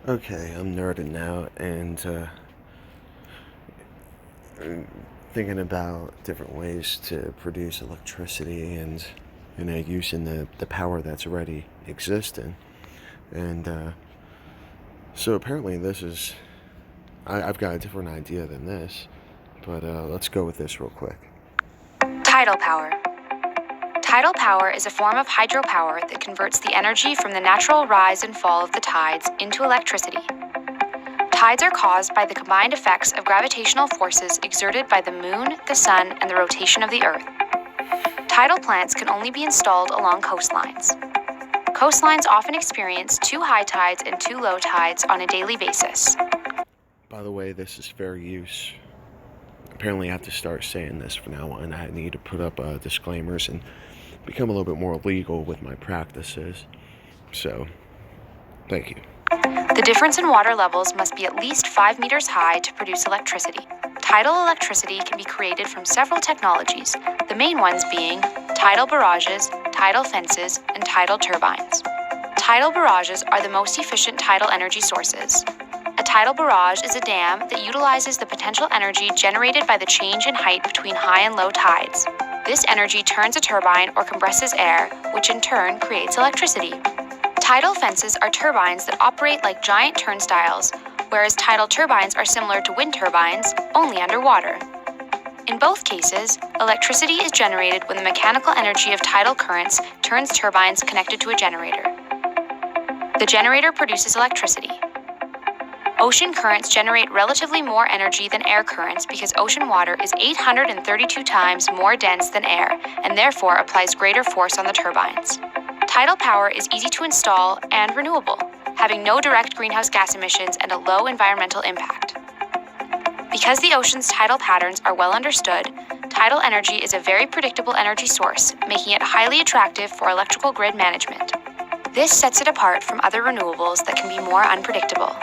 Okay, I'm nerding out and thinking about different ways to produce electricity and using the power that's already existing. And so apparently this is I've got a different idea than this, but let's go with this real quick. Tidal power. Tidal power is a form of hydropower that converts the energy from the natural rise and fall of the tides into electricity. Tides are caused by the combined effects of gravitational forces exerted by the moon, the sun, and the rotation of the earth. Tidal plants can only be installed along coastlines. Coastlines often experience 2 high tides and 2 low tides on a daily basis. By the way, this is fair use. Apparently I have to start saying this from now on. I need to put up disclaimers and become a little bit more legal with my practices. So, thank you. The difference in water levels must be at least 5 meters high to produce electricity. Tidal electricity can be created from several technologies, the main ones being tidal barrages, tidal fences, and tidal turbines. Tidal barrages are the most efficient tidal energy sources. A tidal barrage is a dam that utilizes the potential energy generated by the change in height between high and low tides. This energy turns a turbine or compresses air, which in turn creates electricity. Tidal fences are turbines that operate like giant turnstiles, whereas tidal turbines are similar to wind turbines, only underwater. In both cases, electricity is generated when the mechanical energy of tidal currents turns turbines connected to a generator. The generator produces electricity. Ocean currents generate relatively more energy than air currents because ocean water is 832 times more dense than air and therefore applies greater force on the turbines. Tidal power is easy to install and renewable, having no direct greenhouse gas emissions and a low environmental impact. Because the ocean's tidal patterns are well understood, tidal energy is a very predictable energy source, making it highly attractive for electrical grid management. This sets it apart from other renewables that can be more unpredictable.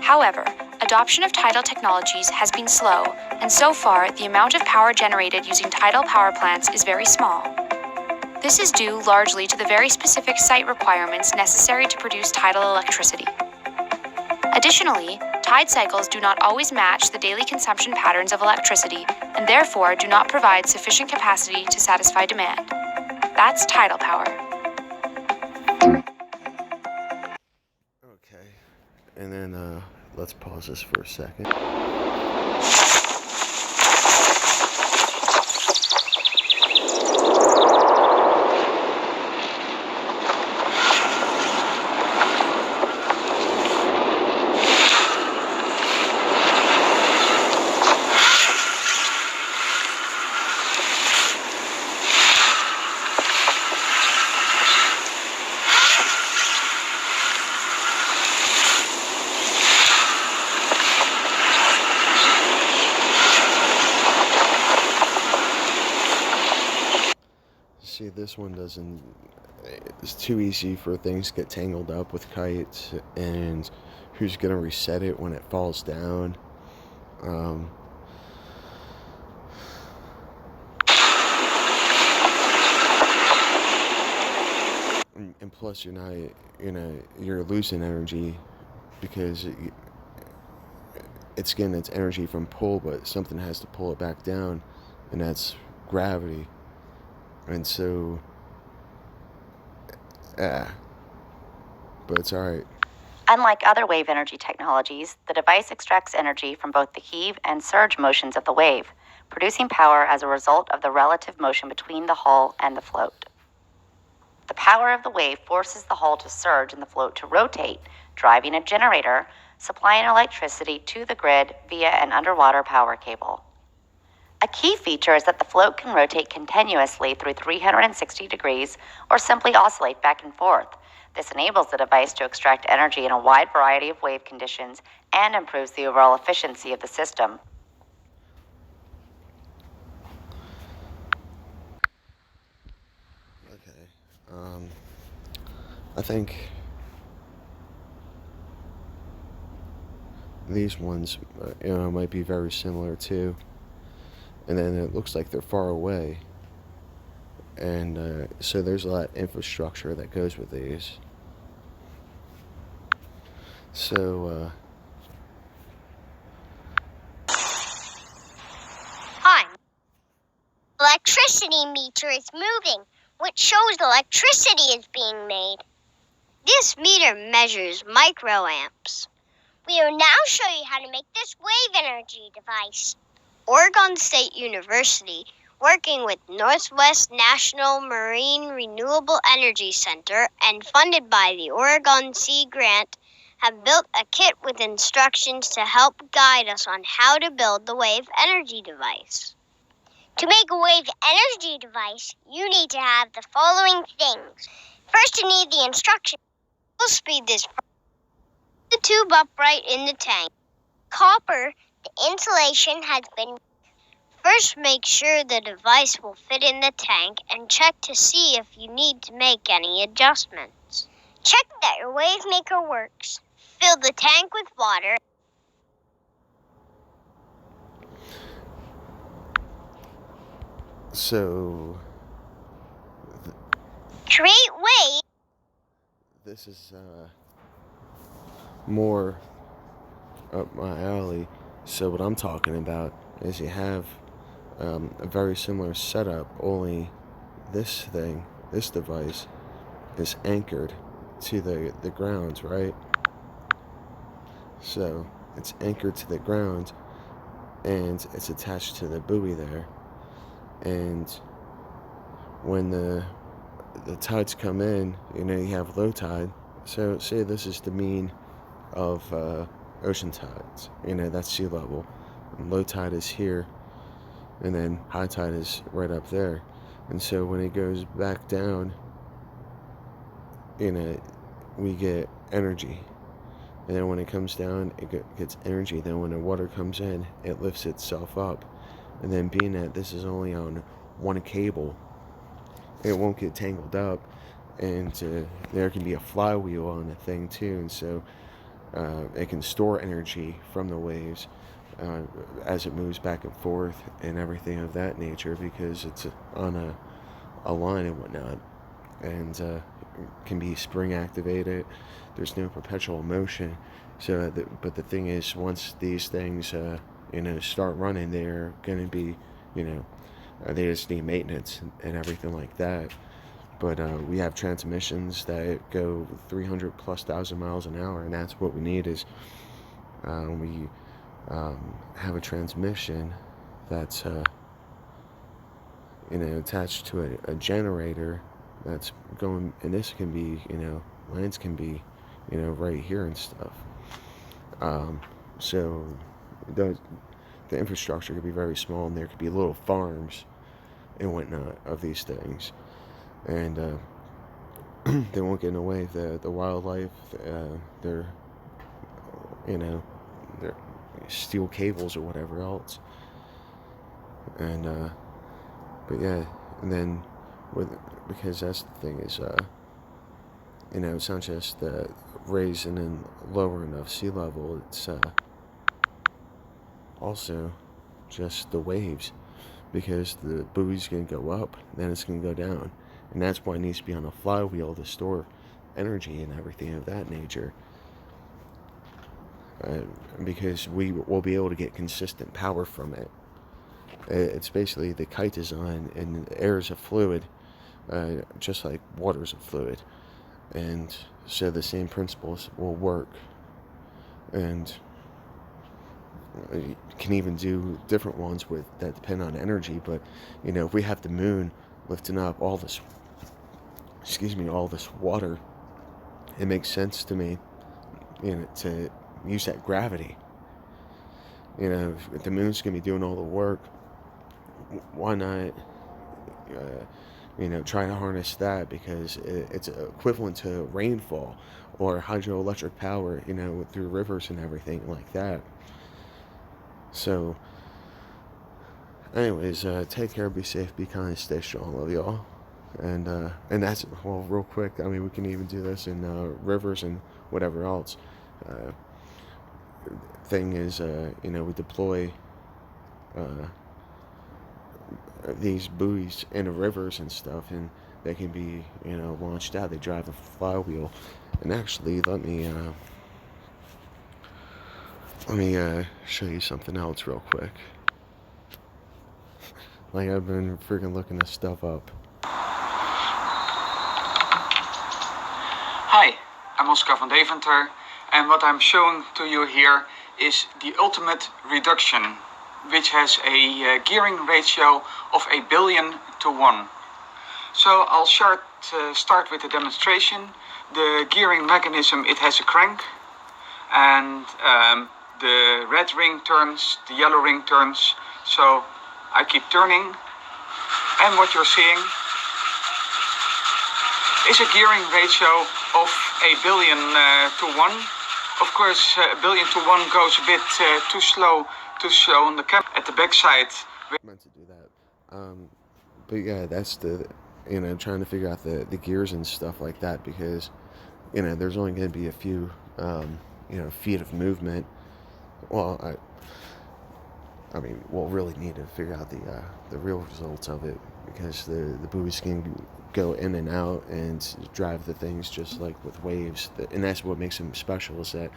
However, adoption of tidal technologies has been slow, and so far the amount of power generated using tidal power plants is very small. This is due largely to the very specific site requirements necessary to produce tidal electricity. Additionally, tide cycles do not always match the daily consumption patterns of electricity and therefore do not provide sufficient capacity to satisfy demand. That's tidal power. Okay. And then let's pause this for a second. See, this one doesn't. It's too easy for things to get tangled up with kites, and who's gonna reset it when it falls down? Um, and plus, you're losing energy because it's getting its energy from pull, but something has to pull it back down, and that's gravity. And so, but it's alright. Unlike other wave energy technologies, the device extracts energy from both the heave and surge motions of the wave, producing power as a result of the relative motion between the hull and the float. The power of the wave forces the hull to surge and the float to rotate, driving a generator, supplying electricity to the grid via an underwater power cable. A key feature is that the float can rotate continuously through 360 degrees or simply oscillate back and forth. This enables the device to extract energy in a wide variety of wave conditions and improves the overall efficiency of the system. Okay. I think these ones, might be very similar too. And then it looks like they're far away. And so there's a lot of infrastructure that goes with these. So, Hi. Electricity meter is moving, which shows electricity is being made. This meter measures microamps. We will now show you how to make this wave energy device. Oregon State University, working with Northwest National Marine Renewable Energy Center and funded by the Oregon Sea Grant, have built a kit with instructions to help guide us on how to build the wave energy device. To make a wave energy device, you need to have the following things. First, you need the instructions. We'll speed this process. The tube upright in the tank. Copper, the insulation has been. First, make sure the device will fit in the tank and check to see if you need to make any adjustments. Check that your wave maker works. Fill the tank with water. so Create wave. this is more up my alley. So what I'm talking about is you have a very similar setup, only this device is anchored to the ground, right? So it's anchored to the ground and it's attached to the buoy there. And when the tides come in, you have low tide. So say this is the mean of ocean tides. That's sea level. And low tide is here, and then high tide is right up there. And so when it goes back down, we get energy. And then when it comes down, it gets energy. Then when the water comes in, it lifts itself up. And then being that this is only on one cable, it won't get tangled up. And there can be a flywheel on the thing too. And so it can store energy from the waves as it moves back and forth and everything of that nature, because it's on a line and whatnot. And can be spring activated. There's no perpetual motion. So, but the thing is, once these things, start running, they're going to be, they just need maintenance and everything like that. But we have transmissions that go 300 plus thousand miles an hour, and that's what we need is we have a transmission that's attached to a generator that's going, and this can be, lines can be, right here and stuff. So the infrastructure could be very small, and there could be little farms and whatnot of these things, and they won't get in the way of the wildlife. They're they're steel cables or whatever else, and but yeah, and then because that's the thing is it's not just raising and lowering of sea level, it's also just the waves, because the buoy's going to go up, then it's going to go down, and that's why it needs to be on a flywheel to store energy and everything of that nature, because we will be able to get consistent power from it. It's basically the kite design, and air is a fluid, just like water is a fluid, and so the same principles will work. And you can even do different ones that depend on energy. But if we have the moon lifting up all this water, it makes sense to me, to use that gravity. If the moon's gonna be doing all the work, why not try to harness that, because it's equivalent to rainfall or hydroelectric power, through rivers and everything like that. So anyways, take care, be safe, be kind, stay strong, love y'all. And that's, well, real quick, I mean, we can even do this in rivers and whatever else. Thing is, we deploy these buoys in the rivers and stuff, and they can be, launched out. They drive a flywheel. And actually, let me Let me show you something else real quick. Like, I've been freaking looking this stuff up. Hi, I'm Oscar van Deventer, and what I'm showing to you here is the ultimate reduction, which has a gearing ratio of 1,000,000,000 to 1. So I'll start with the demonstration. The gearing mechanism, it has a crank, and the red ring turns, the yellow ring turns, so I keep turning, and what you're seeing is a gearing ratio of 1,000,000,000 to 1. Of course, 1,000,000,000 to 1 goes a bit too slow to show on the camera. At the back side, Meant to do that. But yeah, that's the, trying to figure out the gears and stuff like that, because, there's only going to be a few, feet of movement. Well, I mean, we'll really need to figure out the real results of it, because the buoys can go in and out and drive the things just like with waves. And that's what makes them special, is that,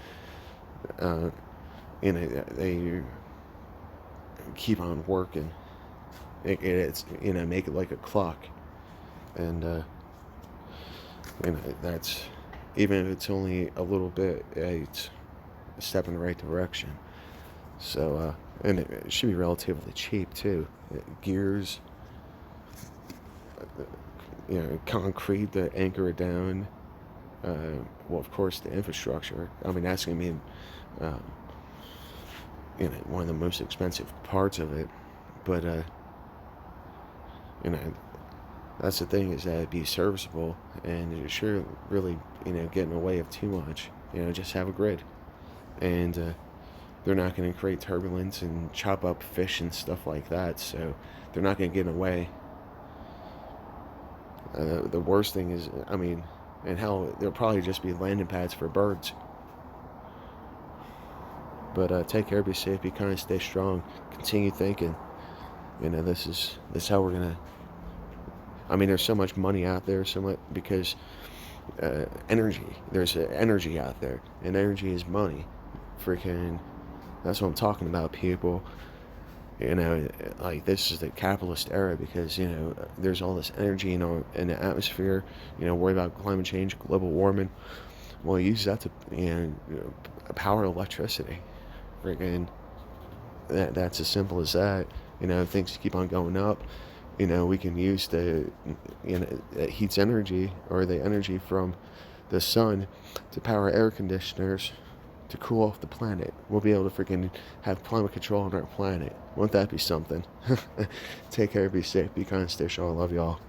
they keep on working. It's, make it like a clock. And, that's, even if it's only a little bit, it's a step in the right direction. So, and it should be relatively cheap too. Gears, concrete to anchor it down. Well, of course, the infrastructure. I mean, that's going to be, one of the most expensive parts of it. But, that's the thing, is that it'd be serviceable, and it sure really, get in the way of too much. Just have a grid. And, they're not going to create turbulence and chop up fish and stuff like that, so they're not going to get in the way. The worst thing is, and hell, there'll probably just be landing pads for birds. But take care, be safe, be kind, stay strong, continue thinking. This is how we're going to... there's so much money out there, so much, because energy, there's energy out there, and energy is money. Freaking... That's what I'm talking about, people. Like, this is the capitalist era, because, there's all this energy, in the atmosphere, worry about climate change, global warming. Well, use that to, power electricity. Freaking, that's as simple as that. Things keep on going up. We can use it heats energy, or the energy from the sun, to power air conditioners, to cool off the planet. We'll be able to freaking have climate control on our planet. Won't that be something? Take care, be safe, be kind, stay strong. I love y'all.